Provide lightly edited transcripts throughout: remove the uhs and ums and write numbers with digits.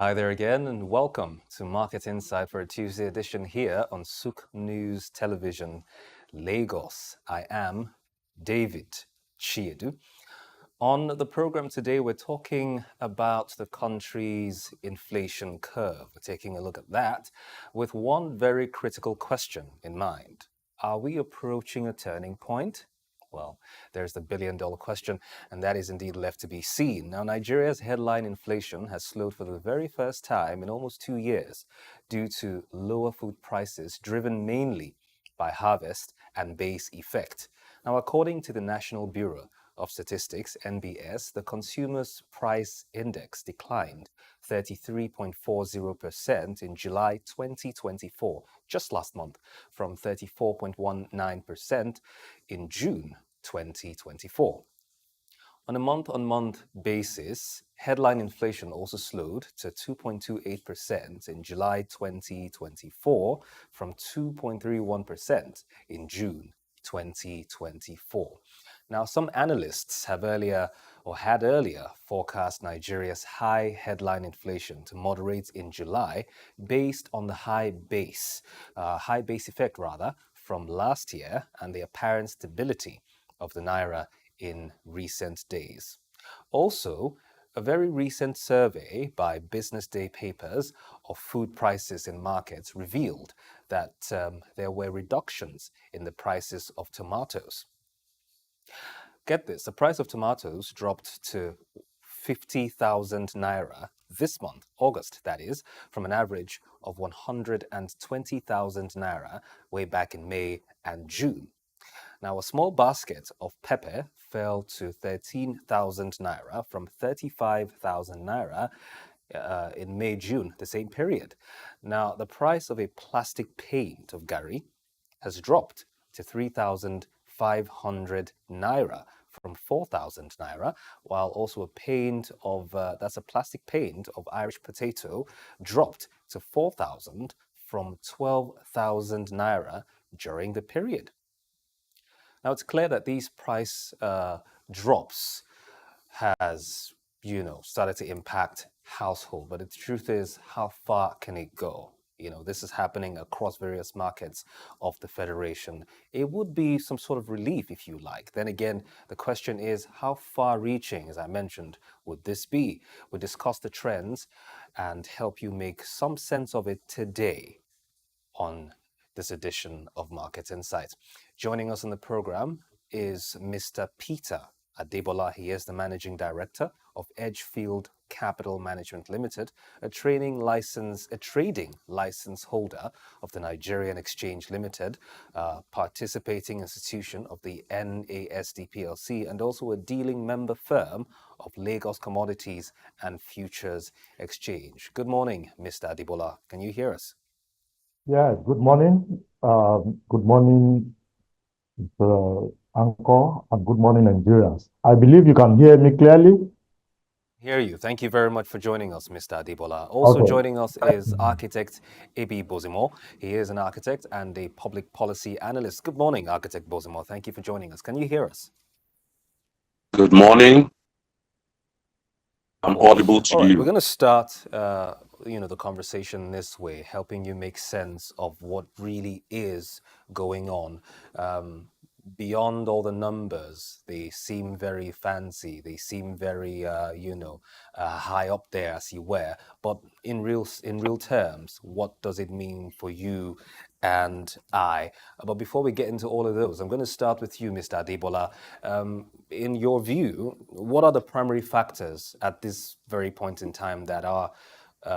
Hi there again, and welcome to Market Insight for a Tuesday edition here on Sook News Television, Lagos. I am David Chiedu. On the program today, we're talking about the country's inflation curve. We're taking a look at that with one very critical question in mind. Are we approaching a turning point? Well, there's the billion-dollar question, and that is indeed left to be seen. Now, Nigeria's headline inflation has slowed for the very first time in almost 2 years due to lower food prices driven mainly by harvest and base effect. Now, according to the National Bureau of Statistics, NBS, the Consumers Price Index declined 33.40% in July 2024, just last month, from 34.19% in June 2024. On a month-on-month basis, headline inflation also slowed to 2.28% in July 2024 from 2.31% in June 2024. Now, some analysts had earlier forecast Nigeria's high headline inflation to moderate in July based on the high base effect from last year and the apparent stability of the Naira in recent days. Also, a very recent survey by Business Day Papers of food prices in markets revealed that there were reductions in the prices of tomatoes. Get this, the price of tomatoes dropped to 50,000 Naira this month, August that is, from an average of 120,000 Naira way back in May and June. Now, a small basket of pepper fell to 13,000 Naira from 35,000 Naira in May, June, the same period. Now, the price of a plastic pint of Gari has dropped to 3,500 Naira from 4,000 Naira, while also a pint of, that's a plastic pint of Irish potato, dropped to 4,000 from 12,000 Naira during the period. Now, it's clear that these price drops has, started to impact household. But the truth is, how far can it go? This is happening across various markets of the Federation. It would be some sort of relief, if you like. Then again, the question is, how far-reaching, as I mentioned, would this be? We'll discuss the trends and help you make some sense of it today on this edition of Market Insights. Joining us on the program is Mr. Peter Adebola. He is the Managing Director of Edgefield Capital Management Limited, a trading license holder of the Nigerian Exchange Limited, participating institution of the NASD PLC, and also a dealing member firm of Lagos Commodities and Futures Exchange. Good morning, Mr. Adebola. Can you hear us? Yeah, good morning. Good morning, Anchor, and good morning, Nigerians. I believe you can hear me clearly. Hear you. Thank you very much for joining us, Mr. Adebola. Also joining us is architect Bozimo. He is an architect and a public policy analyst. Good morning, architect Bozimo. Thank you for joining us. Can you hear us? Good morning. I'm audible to you. We're going to start, the conversation this way, helping you make sense of what really is going on. Beyond all the numbers, they seem very fancy. They seem very, high up there, as you were. But in real terms, what does it mean for you and I? But before we get into all of those, I'm going to start with you, Mr. Adebola. In your view, what are the primary factors at this very point in time that are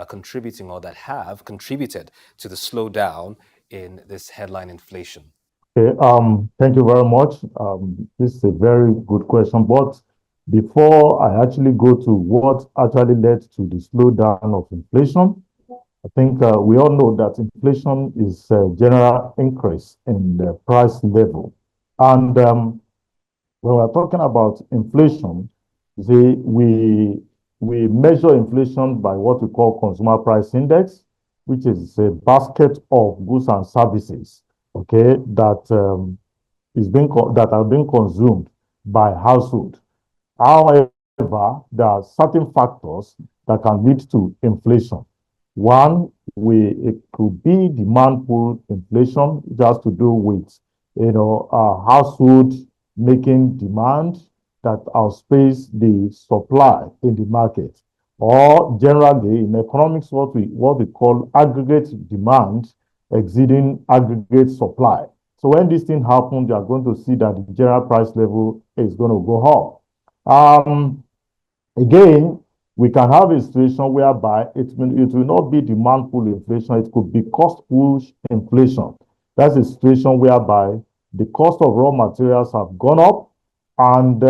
contributing or that have contributed to the slowdown in this headline inflation? Okay, thank you very much. This is a very good question. But before I actually go to what actually led to the slowdown of inflation, I think we all know that inflation is a general increase in the price level. And when we're talking about inflation, we measure inflation by what we call consumer price index, which is a basket of goods and services, okay, that are being consumed by household. However, there are certain factors that can lead to inflation. One, it could be demand pull inflation, just to do with, household making demand that outpace the supply in the market. Or generally in economics, what we call aggregate demand exceeding aggregate supply. So when this thing happens, you are going to see that the general price level is going to go up. Again, we can have a situation whereby it will not be demand pull inflation, it could be cost push inflation. That's a situation whereby the cost of raw materials have gone up and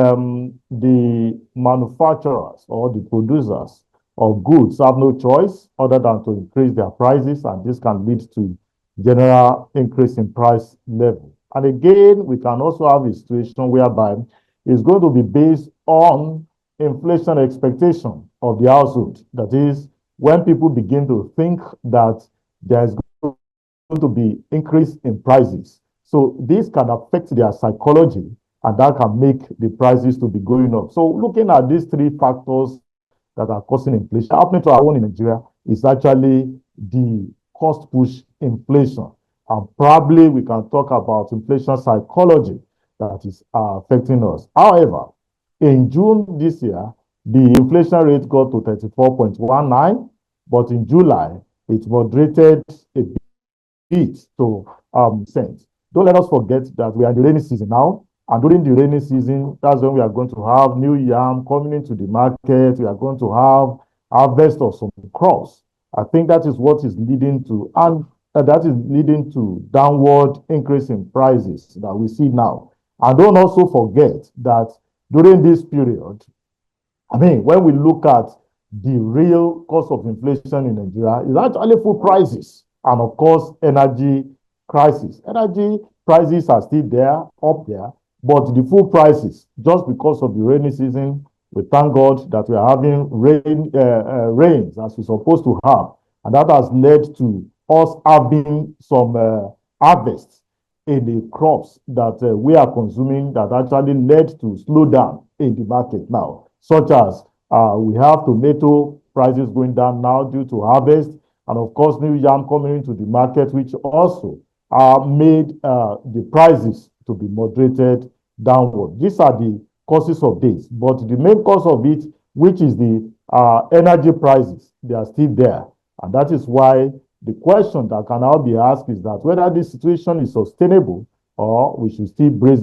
the manufacturers or the producers of goods have no choice other than to increase their prices, and this can lead to general increase in price level. And again, we can also have a situation whereby it's going to be based on inflation expectation of the household. That is, when people begin to think that there's going to be increase in prices. So this can affect their psychology, and that can make the prices to be going up. So looking at these three factors that are causing inflation, happening to our own in Nigeria is actually the cost push inflation. And probably we can talk about inflation psychology that is affecting us. However, in June this year, the inflation rate got to 34.19, but in July, it moderated a bit to cents. Don't let us forget that we are in the rainy season now. And during the rainy season, that's when we are going to have new yam coming into the market. We are going to have harvest of some crops. I think that is what is leading to, and that is leading to downward increase in prices that we see now. And don't also forget that during this period, when we look at the real cost of inflation in Nigeria, is actually food prices and, of course, energy crisis. Energy prices are still there, up there, but the food prices, just because of the rainy season, we thank God that we are having rains as we're supposed to have. And that has led to us having some harvests in the crops that we are consuming that actually led to slowdown in the market now, such as we have tomato prices going down now due to harvest, and of course new yam coming into the market, which also made the prices to be moderated downward. These are the causes of this, but the main cause of it, which is the energy prices, they are still there, and that is why the question that can now be asked is that whether this situation is sustainable or we should still brace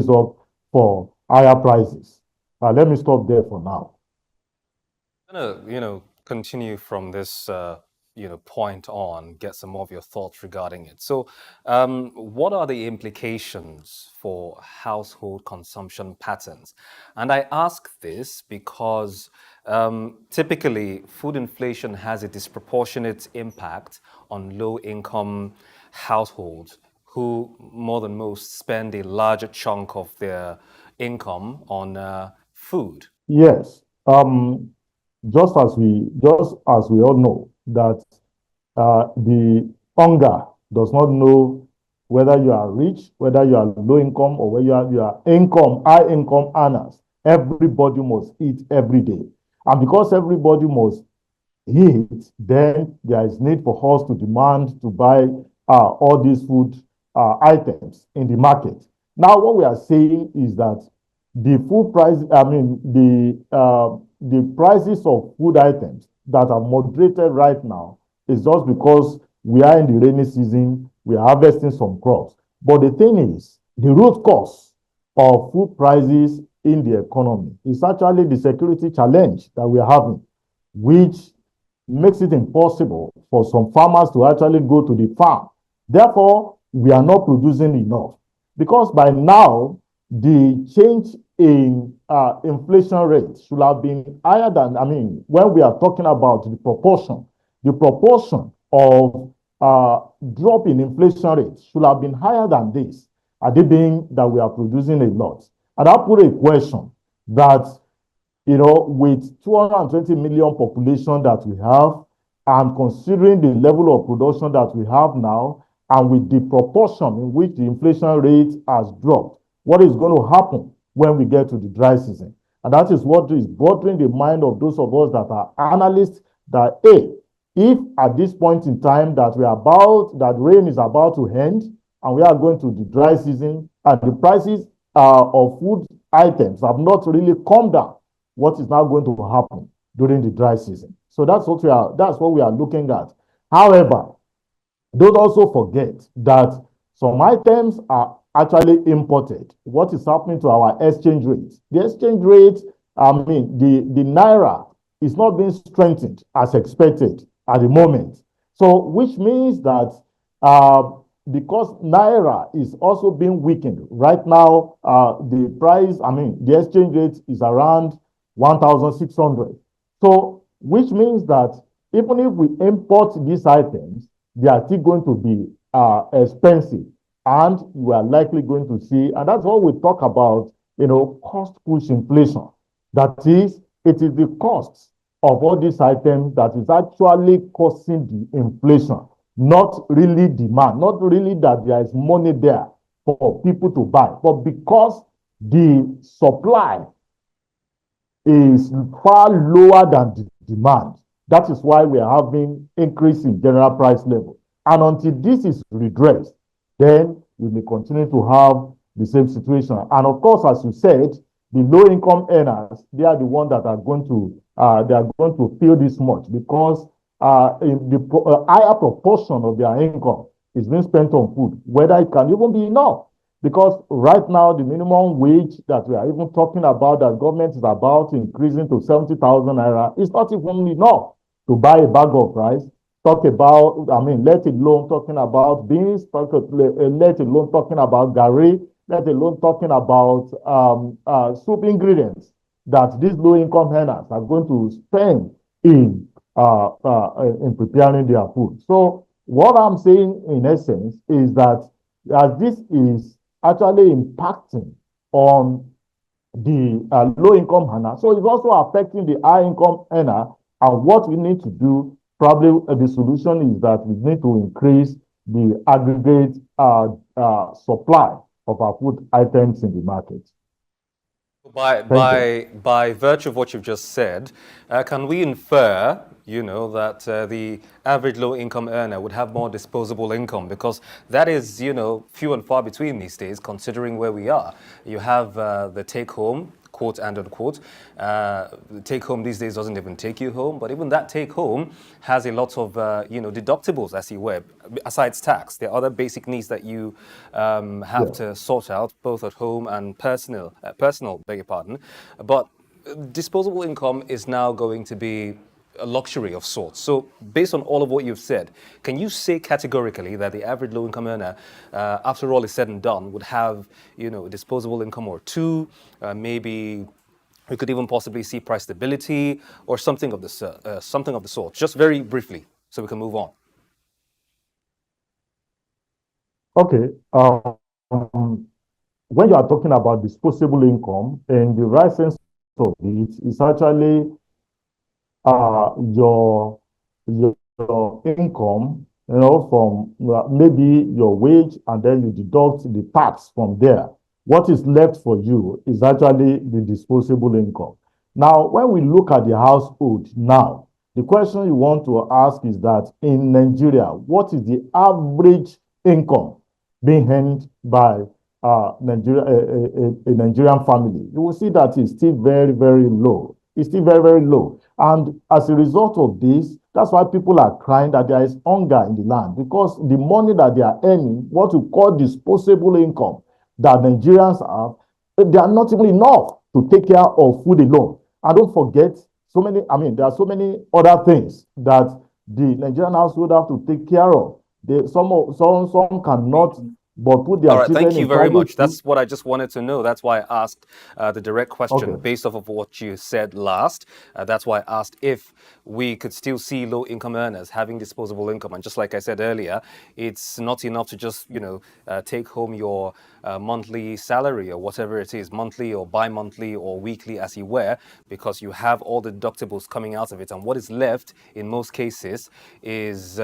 up for higher prices. Let me stop there for now. I'm gonna, continue from this, point on, get some more of your thoughts regarding it. So, what are the implications for household consumption patterns? And I ask this because typically food inflation has a disproportionate impact on low-income households who, more than most, spend a larger chunk of their income on food. Yes. Just as we all know that the hunger does not know whether you are rich, whether you are low income, or whether you are high income earners. Everybody must eat every day. And because everybody must eat, then there is need for us to demand to buy all these food items in the market. Now, what we are saying is that the food price, the prices of food items that are moderated right now is just because we are in the rainy season, we are harvesting some crops. But the thing is, the root cause of food prices in the economy is actually the security challenge that we are having, which makes it impossible for some farmers to actually go to the farm. Therefore, we are not producing enough. Because by now, the change in inflation rate should have been higher than, when we are talking about the proportion of drop in inflation rate should have been higher than this, at it being that we are producing a lot. And I put a question that, with 220 million population that we have, and considering the level of production that we have now, and with the proportion in which the inflation rate has dropped, what is going to happen when we get to the dry season? And that is what is bothering the mind of those of us that are analysts, that, hey, if at this point in time that that rain is about to end and we are going to the dry season and the prices of food items have not really come down, what is now going to happen during the dry season? So that's what we are looking at. However, don't also forget that some items are actually imported. What is happening to our exchange rate? The exchange rate, the naira is not being strengthened as expected at the moment. So, which means that because naira is also being weakened right now, the exchange rate is around 1,600. So, which means that even if we import these items, they are still going to be expensive, and we are likely going to see, and that's what we talk about, cost push inflation. That is, it is the costs of all these items that is actually causing the inflation, not really demand, not really that there is money there for people to buy, but because the supply is far lower than the demand. That is why we are having increase in general price level. And until this is redressed, then we may continue to have the same situation. And of course, as you said, the low-income earners, they are the ones that are going to feel this much, because the higher proportion of their income is being spent on food, whether it can even be enough. Because right now, the minimum wage that we are even talking about, that government is about increasing to 70,000 naira, is not even enough to buy a bag of rice. Let alone talking about beans, let alone talking about gari, let alone talking about soup ingredients that these low-income earners are going to spend in preparing their food. So what I'm saying in essence is that as this is actually impacting on the low-income earner, so it's also affecting the high-income earner. And what we need to do, probably the solution is that we need to increase the aggregate supply of our food items in the market. By virtue of what you've just said, can we infer, that the average low-income earner would have more disposable income? Because that is, few and far between these days, considering where we are. You have the take-home, quote and unquote. Take home these days doesn't even take you home, but even that take home has a lot of deductibles, as you were. Besides tax, there are other basic needs that you have to sort out, both at home and personal, beg your pardon. But disposable income is now going to be a luxury of sorts. So based on all of what you've said, can you say categorically that the average low-income earner, after all is said and done, would have, a disposable income or two, maybe we could even possibly see price stability or something of the sort, just very briefly, so we can move on? Okay. When you are talking about disposable income, and the right sense of it is actually your income, from maybe your wage, and then you deduct the tax from there. What is left for you is actually the disposable income. Now, when we look at the household now, the question you want to ask is that in Nigeria, what is the average income being earned by a Nigerian family? You will see that it's still very, very low. It's still very, very low. And as a result of this, that's why people are crying that there is hunger in the land, because the money that they are earning, what we call disposable income that Nigerians have, they are not even enough to take care of food alone. And don't forget, there are so many other things that the Nigerian household have to take care of. Some cannot but put their All right, children thank you in very private much. school. That's what I just wanted to know. That's why I asked the direct question based off of what you said last. That's why I asked if we could still see low-income earners having disposable income. And just like I said earlier, it's not enough to just, take home your monthly salary or whatever it is, monthly or bi-monthly or weekly as you were, because you have all the deductibles coming out of it. And what is left in most cases is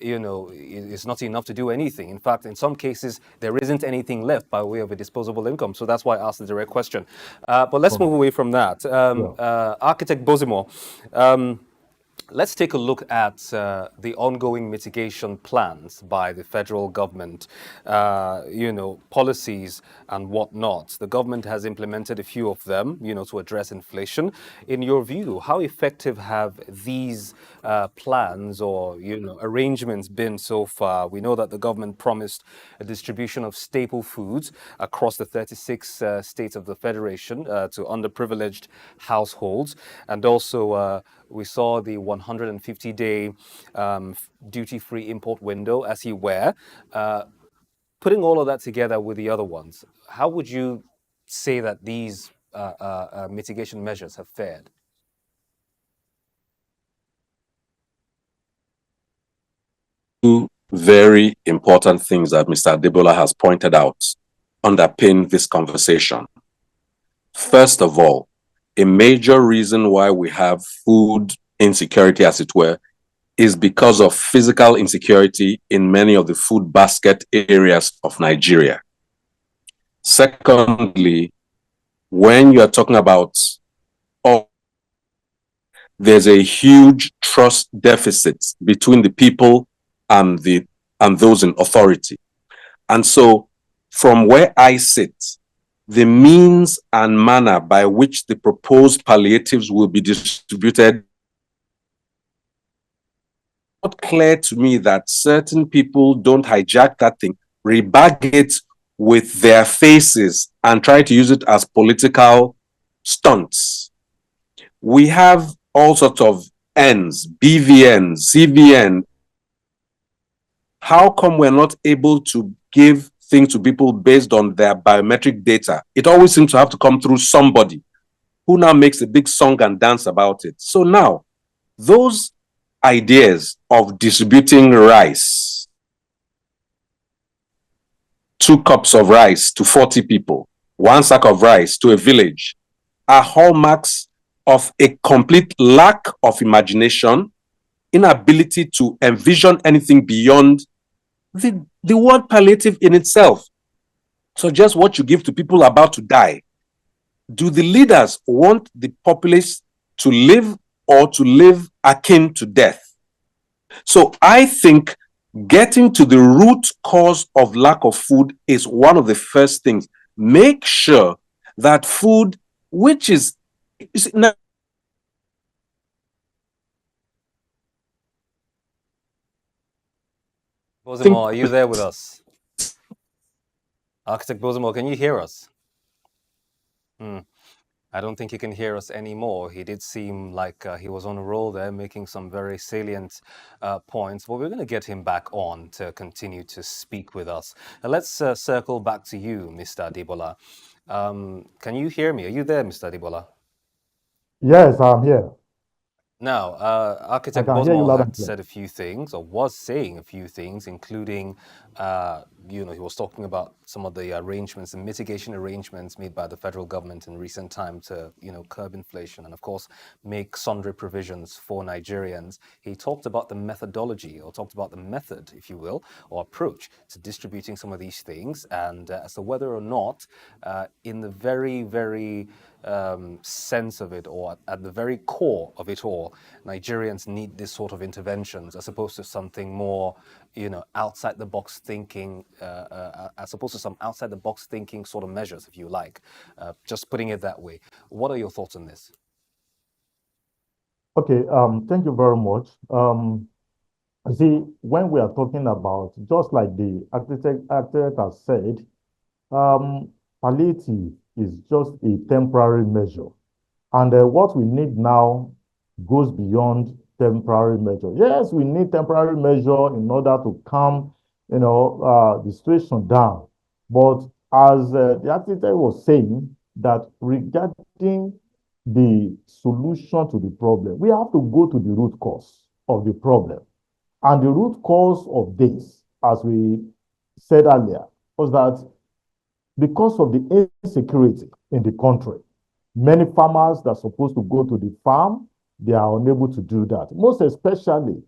it's not enough to do anything. In fact, in some cases, there isn't anything left by way of a disposable income. So that's why I asked the direct question. But let's move away from that. Architect Bozimo, let's take a look at the ongoing mitigation plans by the federal government, policies and whatnot. The government has implemented a few of them, to address inflation. In your view, how effective have these plans or, arrangements been so far? We know that the government promised a distribution of staple foods across the 36 states of the Federation to underprivileged households. And also, we saw the 150-day duty-free import window, as you were. Putting all of that together with the other ones, how would you say that these mitigation measures have fared? Two very important things that Mr. Adebola has pointed out underpin this conversation. First of all, a major reason why we have food insecurity, as it were, is because of physical insecurity in many of the food basket areas of Nigeria. Secondly, when you are talking about there's a huge trust deficit between the people and those in authority. And so from where I sit, the means and manner by which the proposed palliatives will be distributed, not clear to me that certain people don't hijack that thing, rebag it with their faces and try to use it as political stunts. We have all sorts of Ns, BVN, CVN. How come we're not able to give things to people based on their biometric data? It always seems to have to come through somebody who now makes a big song and dance about it. So now, those ideas of distributing rice, 2 cups of rice to 40 people, 1 sack of rice to a village, are hallmarks of a complete lack of imagination, inability to envision anything beyond the word palliative in itself. So just what you give to people about to die. Do the leaders want the populace to live or to live akin to death? So I think getting to the root cause of lack of food is one of the first things. Make sure that food, which is now, Bozimo, are you there with us? Architect Bozimo, can you hear us? I don't think he can hear us anymore. He did seem like he was on a roll there, making some very salient points. But we're going to get him back on to continue to speak with us. Now, let's circle back to you, Mr. Adebola. Can you hear me? Are you there, Mr. Adebola? Yes, I'm here. Now, Architect I can hear you Bozimo loud had and clear. said a few things, or was saying a few things, including, he was talking about some of the arrangements, the mitigation arrangements made by the federal government in recent time to, curb inflation and, of course, make sundry provisions for Nigerians. He talked about the methodology, or talked about the method, if you will, or approach to distributing some of these things, and as to whether or not, in the very, very sense of it, or at the very core of it all, Nigerians need this sort of interventions as opposed to something more, outside the box thinking, as opposed to some outside the box thinking sort of measures, if you like. Just putting it that way. What are your thoughts on this? Okay, thank you very much. You see, when we are talking about, just like the architect has said, palliative is just a temporary measure. And what we need now goes beyond temporary measure. Yes, we need temporary measure in order to calm, the situation down. But as the architect was saying, that regarding the solution to the problem, we have to go to the root cause of the problem. And the root cause of this, as we said earlier, was that because of the insecurity in the country, many farmers that are supposed to go to the farm, they are unable to do that. Most especially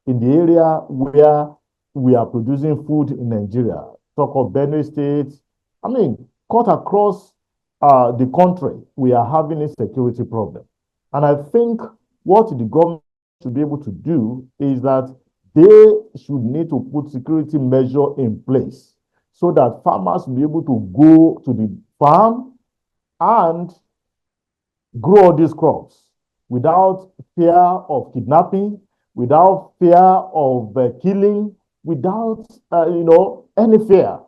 in the area where we are producing food in Nigeria, talk of Benue State, I mean, cut across the country, we are having a security problem. And I think what the government should be able to do is that they should need to put security measure in place so that farmers will be able to go to the farm and grow all these crops without fear of kidnapping, without fear of killing, without any fear.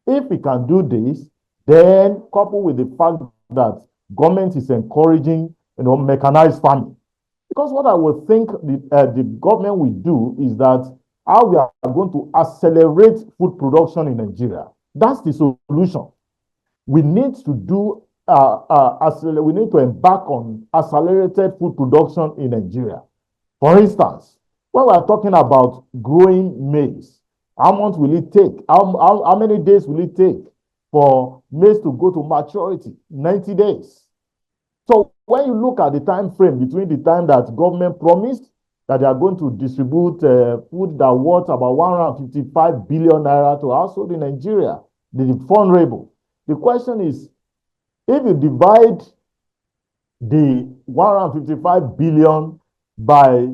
If we can do this, then coupled with the fact that government is encouraging mechanized farming. Because what I would think the government will do is that how we are going to accelerate food production in Nigeria. That's the solution. We need to do we need to embark on accelerated food production in Nigeria. For instance, when we are talking about growing maize, how much will it take? How many days will it take for maize to go to maturity? 90 days. So when you look at the time frame between the time that government promised that they are going to distribute food that worth about 155 billion naira to households in Nigeria, the vulnerable. The question is, if you divide the 155 billion by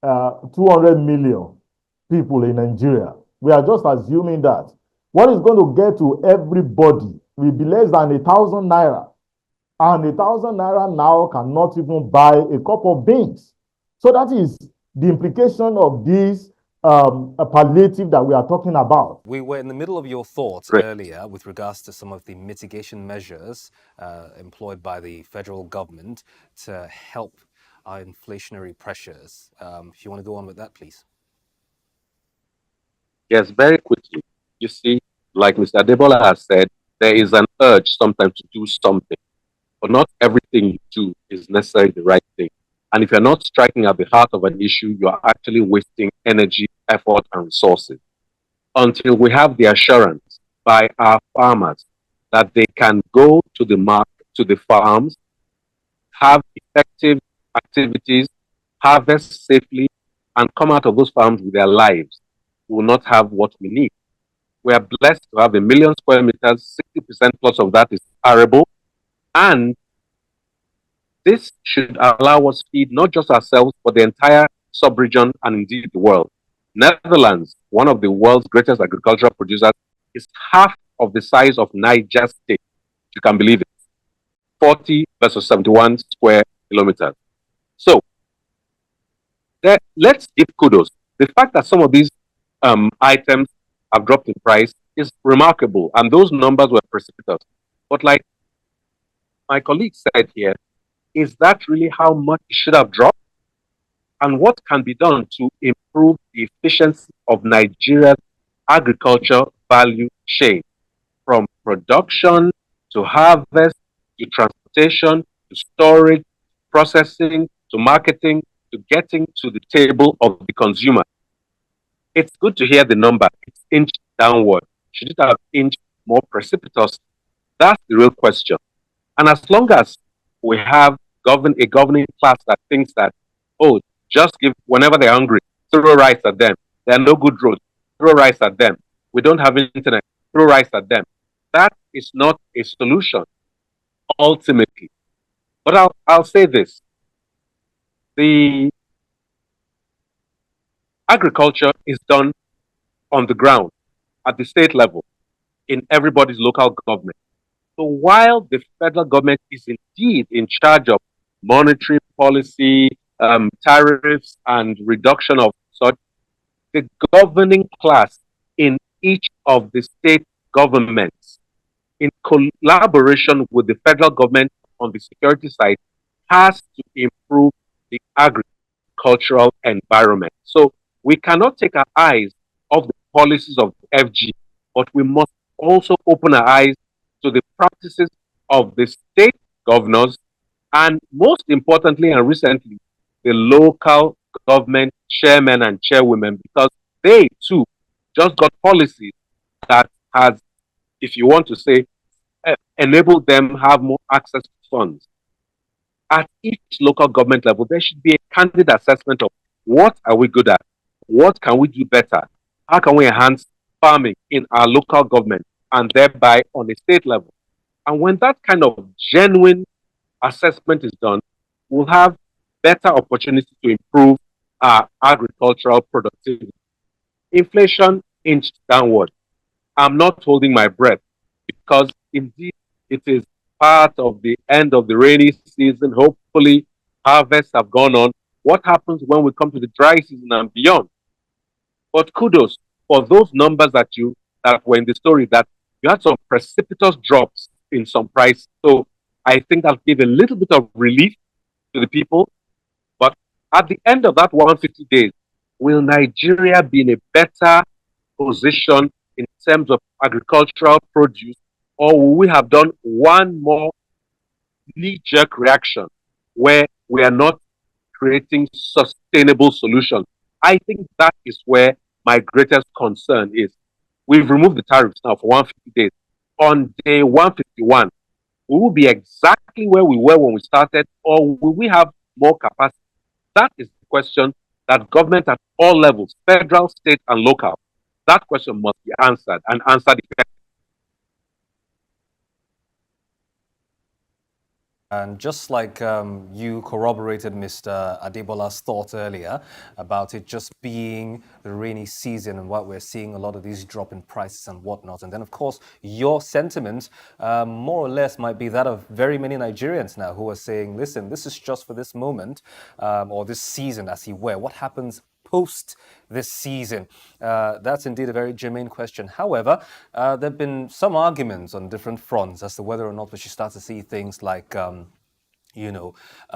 200 million people in Nigeria, we are just assuming that what is going to get to everybody will be less than 1,000 naira. And 1,000 naira now cannot even buy a cup of beans. So that is the implication of this palliative that we are talking about. We were in the middle of your thoughts earlier with regards to some of the mitigation measures employed by the federal government to help our inflationary pressures. If you want to go on with that, please. Yes, very quickly. You see, like Mr. Adebola has said, there is an urge sometimes to do something, but not everything you do is necessarily the right thing. And if you're not striking at the heart of an issue, you're actually wasting energy, effort, and resources. Until we have the assurance by our farmers that they can go to the market, to the farms, have effective activities, harvest safely, and come out of those farms with their lives, we will not have what we need. We are blessed to have 1 million square meters, 60% plus of that is arable, and this should allow us to feed not just ourselves, but the entire sub-region and indeed the world. Netherlands, one of the world's greatest agricultural producers, is half of the size of Niger State. You can believe it. 40 versus 71 square kilometers. So, let's give kudos. The fact that some of these items have dropped in price is remarkable, and those numbers were precipitous. But like my colleague said here, is that really how much it should have dropped? And what can be done to improve the efficiency of Nigeria's agriculture value chain, from production to harvest to transportation to storage, processing to marketing to getting to the table of the consumer? It's good to hear the number. It's inched downward. Should it have inched more precipitous? That's the real question. And as long as we have a governing class that thinks that, oh, just give, whenever they're hungry, throw rice at them. There are no good roads, throw rice at them. We don't have internet, throw rice at them. That is not a solution, ultimately. But I'll say this. The agriculture is done on the ground, at the state level, in everybody's local government. So while the federal government is indeed in charge of monetary policy, tariffs, and reduction of such, the governing class in each of the state governments, in collaboration with the federal government on the security side, has to improve the agricultural environment. So we cannot take our eyes off the policies of the FG, but we must also open our eyes to the practices of the state governors, and most importantly and recently, the local government chairmen and chairwomen, because they too just got policies that has, if you want to say, enabled them have more access to funds. At each local government level, there should be a candid assessment of what are we good at, what can we do better? How can we enhance farming in our local government and thereby on a state level? And when that kind of genuine assessment is done, we'll have better opportunity to improve our agricultural productivity. Inflation inched downward. I'm not holding my breath because indeed it is part of the end of the rainy season. Hopefully, harvests have gone on. What happens when we come to the dry season and beyond? But kudos for those numbers that were in the story, that you had some precipitous drops in some price. So I think that gave a little bit of relief to the people. But at the end of that 150 days, will Nigeria be in a better position in terms of agricultural produce, or will we have done one more knee-jerk reaction where we are not creating sustainable solutions? I think that is where my greatest concern is. We've removed the tariffs now for 150 days. On day 151, we will be exactly where we were when we started, or will we have more capacity? That is the question that government at all levels, federal, state, and local, that question must be answered, and answered effectively. And just like you corroborated Mr. Adebola's thought earlier about it just being the rainy season and what we're seeing, a lot of these drop in prices and whatnot. And then, of course, your sentiment more or less might be that of very many Nigerians now who are saying, listen, this is just for this moment or this season, as he were. What happens post this season? That's indeed a very germane question. However, there have been some arguments on different fronts as to whether or not we should start to see things like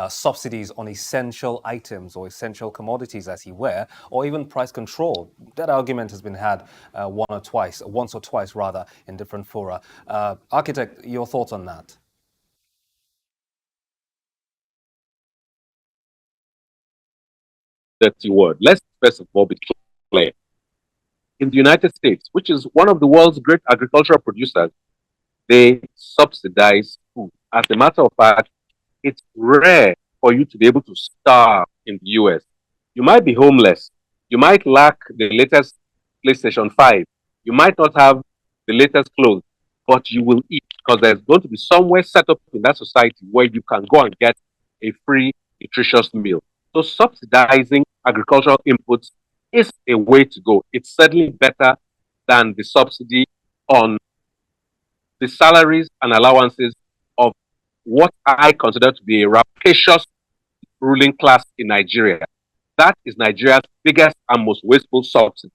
subsidies on essential items or essential commodities, as he were, or even price control. That argument has been had once or twice rather, in different fora. Architect, your thoughts on that? Dirty word. Let's first of all be clear. In the United States, which is one of the world's great agricultural producers, they subsidize food. As a matter of fact, it's rare for you to be able to starve in the US. You might be homeless. You might lack the latest PlayStation 5. You might not have the latest clothes, but you will eat because there's going to be somewhere set up in that society where you can go and get a free, nutritious meal. So subsidizing agricultural inputs is a way to go. It's certainly better than the subsidy on the salaries and allowances of what I consider to be a rapacious ruling class in Nigeria. That is Nigeria's biggest and most wasteful subsidy.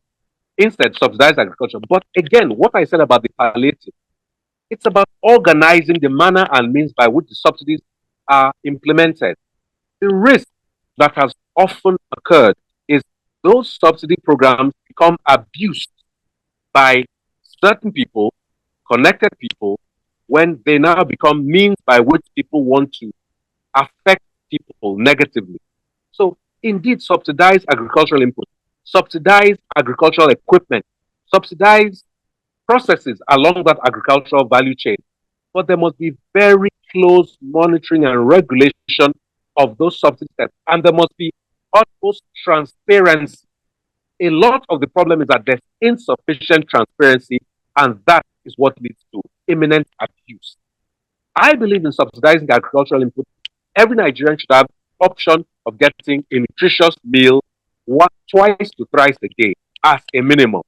Instead, subsidize agriculture. But again, what I said about the palliative, it's about organizing the manner and means by which the subsidies are implemented. The risk that has often occurred is those subsidy programs become abused by certain people, connected people, when they now become means by which people want to affect people negatively. So indeed, subsidize agricultural input, subsidize agricultural equipment, subsidize processes along that agricultural value chain. But there must be very close monitoring and regulation of those subsidies, and there must be utmost transparency. A lot of the problem is that there's insufficient transparency, and that is what leads to imminent abuse. I believe in subsidizing agricultural input. Every Nigerian should have option of getting a nutritious meal twice to thrice a day as a minimum.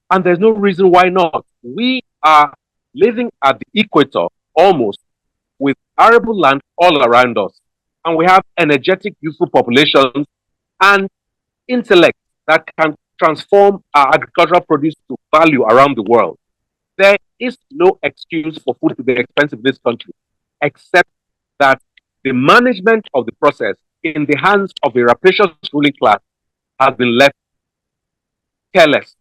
And there's no reason why not. We are living at the equator almost with arable land all around us. And we have energetic, youthful populations and intellect that can transform our agricultural produce to value around the world. There is no excuse for food to be expensive in this country, except that the management of the process in the hands of a rapacious ruling class has been left careless.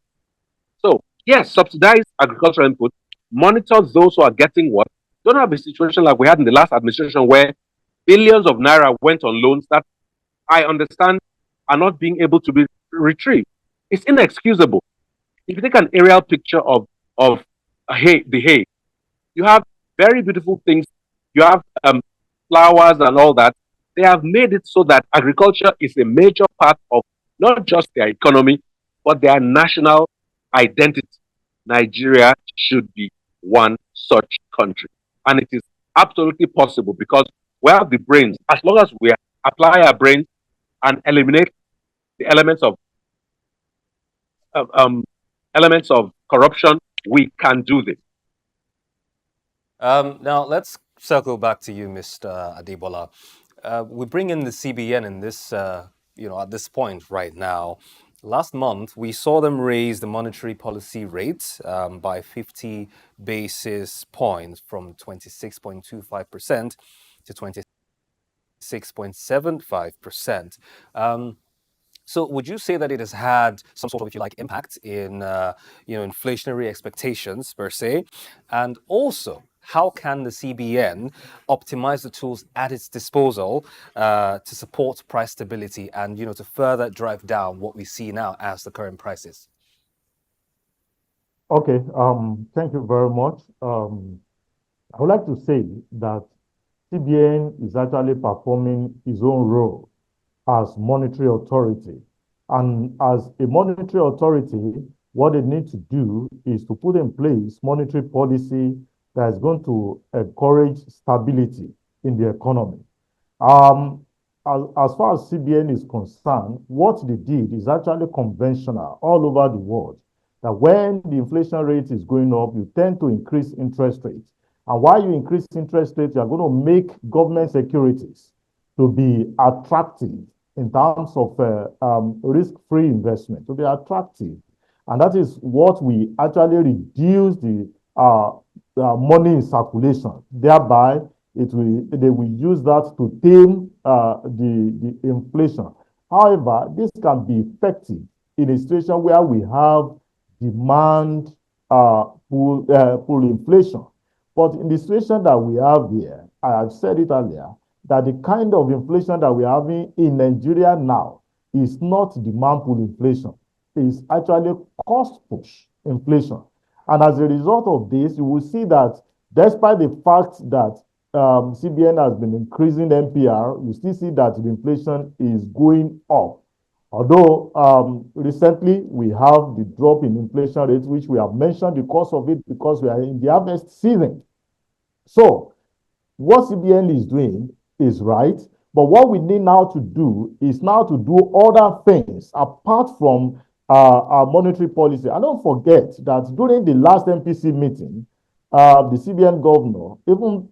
So, yes, subsidize agricultural input, monitor those who are getting what. Don't have a situation like we had in the last administration where billions of naira went on loans that I understand are not being able to be retrieved. It's inexcusable. If you take an aerial picture of the hay, you have very beautiful things. You have flowers and all that. They have made it so that agriculture is a major part of not just their economy, but their national identity. Nigeria should be one such country. And it is absolutely possible because we have the brains. As long as we apply our brains and eliminate the elements of corruption, we can do this. Now let's circle back to you, Mr. Adebola. We bring in the CBN in this, at this point right now. Last month, we saw them raise the monetary policy rate by 50 basis points from 26.25% to 26.75%. So would you say that it has had some sort of, if you like, impact in, inflationary expectations per se? And also, how can the CBN optimize the tools at its disposal to support price stability and, to further drive down what we see now as the current prices? Okay, thank you very much. I would like to say that CBN is actually performing its own role as monetary authority. And as a monetary authority, what they need to do is to put in place monetary policy that is going to encourage stability in the economy. As far as CBN is concerned, what they did is actually conventional all over the world. That when the inflation rate is going up, you tend to increase interest rates. And while you increase interest rates, you are going to make government securities to be attractive in terms of risk-free investment, to be attractive. And that is what we actually reduce the money in circulation. Thereby, they will use that to tame the inflation. However, this can be effective in a situation where we have demand pull inflation. But in the situation that we have here, I have said it earlier, that the kind of inflation that we're having in Nigeria now is not demand pull inflation. It's actually cost push inflation. And as a result of this, you will see that despite the fact that CBN has been increasing MPR, you still see that the inflation is going up. Although recently we have the drop in inflation rate, which we have mentioned the cause of it because we are in the harvest season. So what CBN is doing is right, but what we need now to do is now to do other things apart from our monetary policy. And don't forget that during the last MPC meeting, the CBN governor even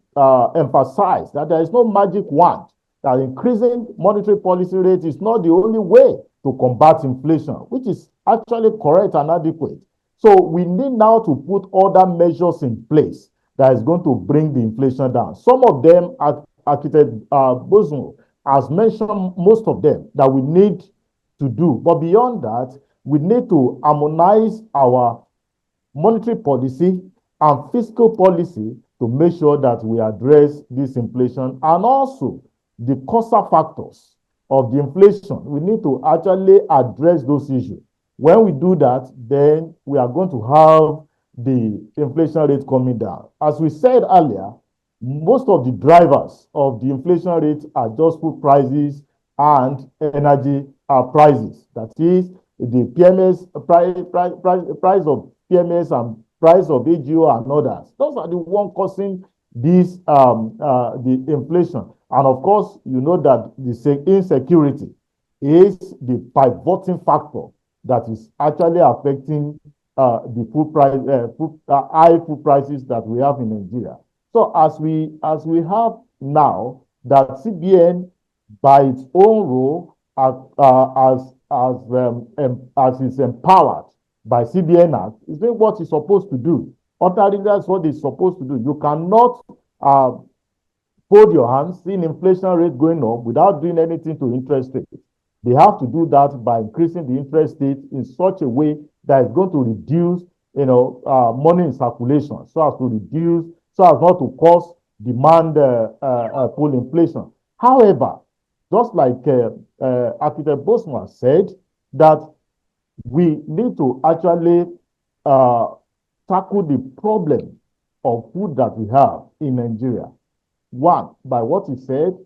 emphasized that there is no magic wand, that increasing monetary policy rate is not the only way to combat inflation, which is actually correct and adequate. So we need now to put other measures in place that is going to bring the inflation down. Some of them, Architect Bozimo has mentioned most of them that we need to do. But beyond that, we need to harmonize our monetary policy and fiscal policy to make sure that we address this inflation and also the causal factors of the inflation. We need to actually address those issues. When we do that, then we are going to have the inflation rate coming down. As we said earlier, most of the drivers of the inflation rate are just food prices and energy prices. That is, the PMS price of PMS and price of AGO and others. Those are the ones causing this the inflation. And of course, you know that the insecurity is the pivoting factor that is actually affecting the food price, high food prices that we have in Nigeria. So as we have now that CBN, by its own role, as is empowered by CBN Act, is doing what it's supposed to do. Ordinarily, that's what it's supposed to do. You cannot fold your hands, seeing inflation rate going up without doing anything to interest rates. They have to do that by increasing the interest rate in such a way that is going to reduce, money in circulation, so as not to cause demand pull inflation. However, just like Architect Bozimo said, that we need to actually tackle the problem of food that we have in Nigeria. One, by what he said,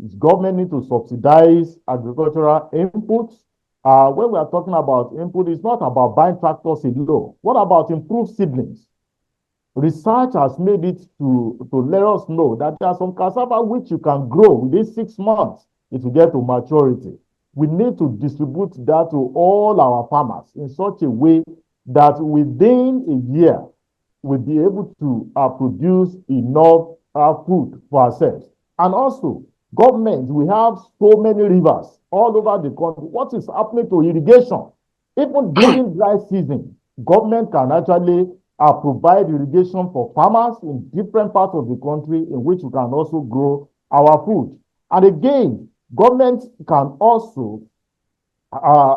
is government need to subsidize agricultural inputs When we are talking about input, it's not about buying tractors alone. What about improved seedlings? Research has made it to let us know that there are some cassava which you can grow within 6 months. It will get to maturity. We need to distribute that to all our farmers in such a way that within a year, we'll be able to produce enough food for ourselves. And also, government, we have so many rivers all over the country. What is happening to irrigation? Even during dry season, government can actually provide irrigation for farmers in different parts of the country in which we can also grow our food. And again, government can also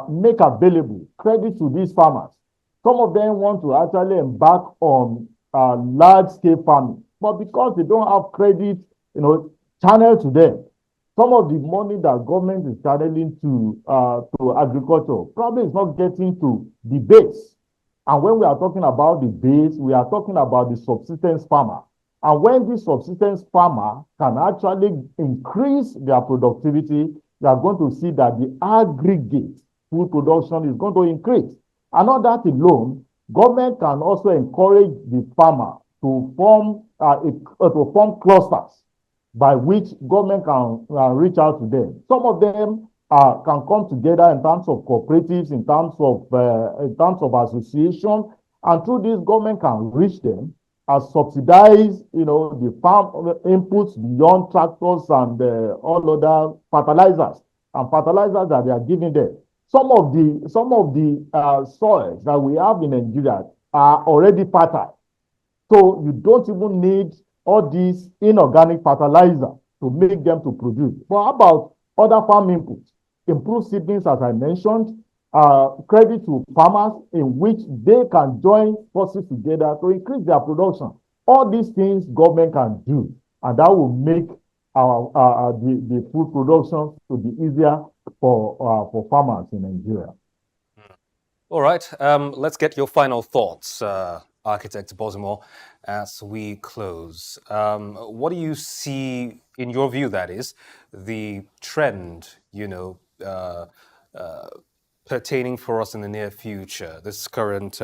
make available credit to these farmers. Some of them want to actually embark on large-scale farming, but because they don't have credit, channel to them, some of the money that government is channeling to agriculture probably is not getting to the base. And when we are talking about the base, we are talking about the subsistence farmer. And when this subsistence farmer can actually increase their productivity, you are going to see that the aggregate food production is going to increase. And not that alone, government can also encourage the farmer to form clusters by which government can reach out to them. Some of them can come together in terms of cooperatives, in terms of association, and through this, government can reach them subsidize, the farm inputs beyond tractors and all other fertilizers that they are giving them. Some of the soils that we have in Nigeria are already fertile, so you don't even need all these inorganic fertilizer to make them to produce. But how about other farm inputs? Improved seedlings, as I mentioned, credit to farmers in which they can join forces together to increase their production. All these things government can do, and that will make the food production to be easier for farmers in Nigeria. All right, let's get your final thoughts, Architect Bozimo, as we close. What do you see, in your view, that is, the trend, pertaining for us in the near future? This current,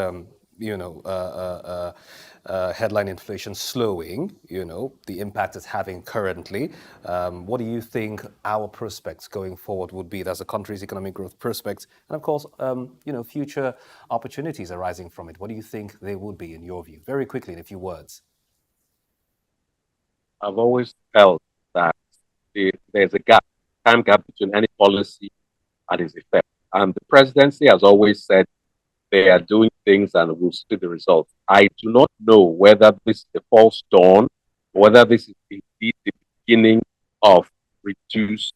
headline inflation slowing, the impact it's having currently. What do you think our prospects going forward would be? That's the country's economic growth prospects, and of course, future opportunities arising from it. What do you think they would be, in your view? Very quickly, in a few words. I've always felt that there's a time gap between any policy and its effect. And the presidency has always said they are doing things and we'll see the results. I do not know whether this is a false dawn, or whether this is indeed the beginning of reduced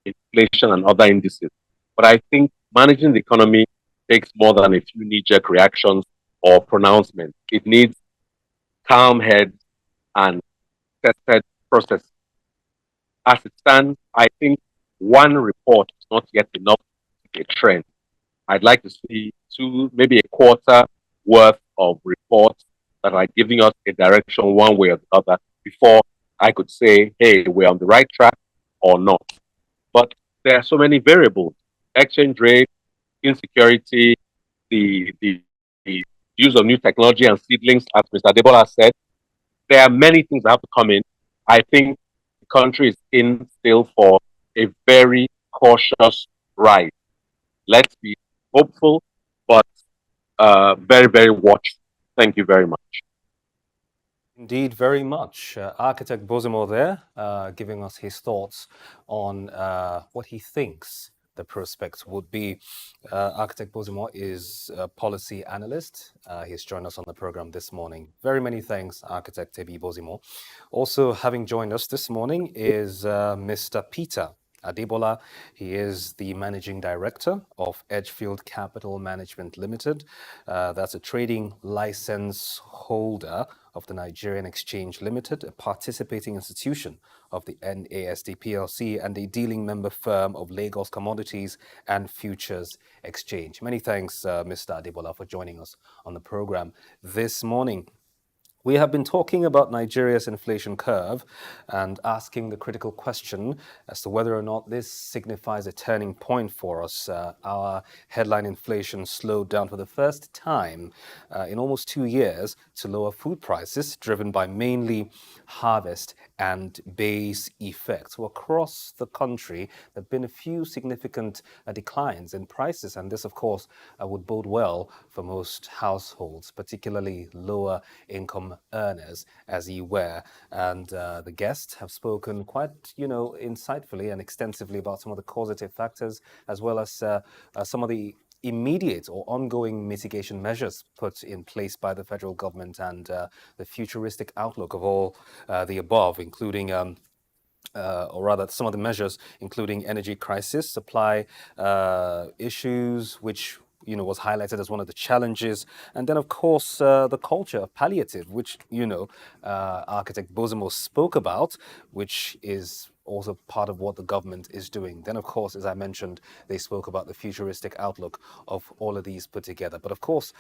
inflation and other indices. But I think managing the economy takes more than a few knee-jerk reactions or pronouncements. It needs calm heads and tested processes. As it stands, I think one report is not yet enough to be a trend. I'd like to see maybe a quarter worth of reports that are giving us a direction one way or the other before I could say, hey, we're on the right track or not. But there are so many variables: exchange rate, insecurity, the use of new technology and seedlings, as Mr. Adebola said. There are many things that have to come in. I think the country is in still for a very cautious ride. Let's be hopeful, but very, very watchful. Thank you very much. Indeed, very much. Architect Bozimo there, giving us his thoughts on what he thinks the prospects would be. Architect Bozimo is a policy analyst. He's joined us on the program this morning. Very many thanks, Architect Tebi Bozimo. Also having joined us this morning is Mr. Peter Adebola. He is the managing director of Edgefield Capital Management Limited. That's a trading license holder of the Nigerian Exchange Limited, a participating institution of the NASD PLC, and a dealing member firm of Lagos Commodities and Futures Exchange. Many thanks, Mr. Adebola, for joining us on the program this morning. We have been talking about Nigeria's inflation curve and asking the critical question as to whether or not this signifies a turning point for us. Our headline inflation slowed down for the first time in almost 2 years to lower food prices, driven by mainly harvest and base effects. So across the country, there have been a few significant declines in prices, and this, of course, would bode well for most households, particularly lower income earners, as you were. And the guests have spoken quite, insightfully and extensively about some of the causative factors, as well as some of the immediate or ongoing mitigation measures put in place by the federal government and the futuristic outlook of all the above, including or rather some of the measures, including energy crisis, supply issues, which was highlighted as one of the challenges, and then of course the culture of palliative, which architect Bozimo spoke about, which is also part of what the government is doing. Then, of course, as I mentioned, they spoke about the futuristic outlook of all of these put together. But of course,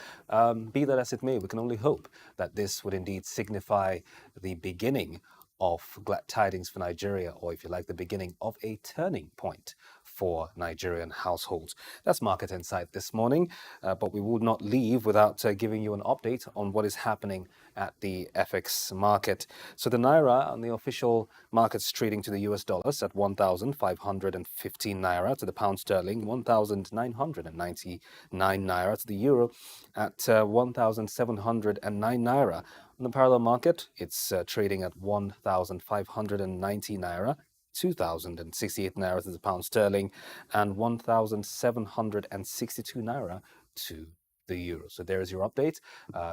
be that as it may, we can only hope that this would indeed signify the beginning of glad tidings for Nigeria, or if you like, the beginning of a turning point for Nigerian households. That's Market Insight this morning, but we will not leave without giving you an update on what is happening at the FX market. So the Naira on the official markets trading to the US dollars at 1,515 Naira, to the pound sterling 1,999 Naira, to the euro at 1,709 Naira. On the parallel market, it's trading at 1,590 Naira, 2,068 Naira to the pound sterling, and 1,762 Naira to the euro. So there is your update.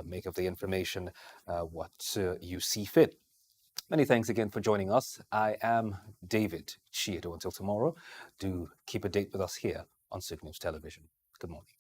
Make of the information what you see fit. Many thanks again for joining us. I am David Chiedu. Until tomorrow, do keep a date with us here on Sig News Television. Good morning.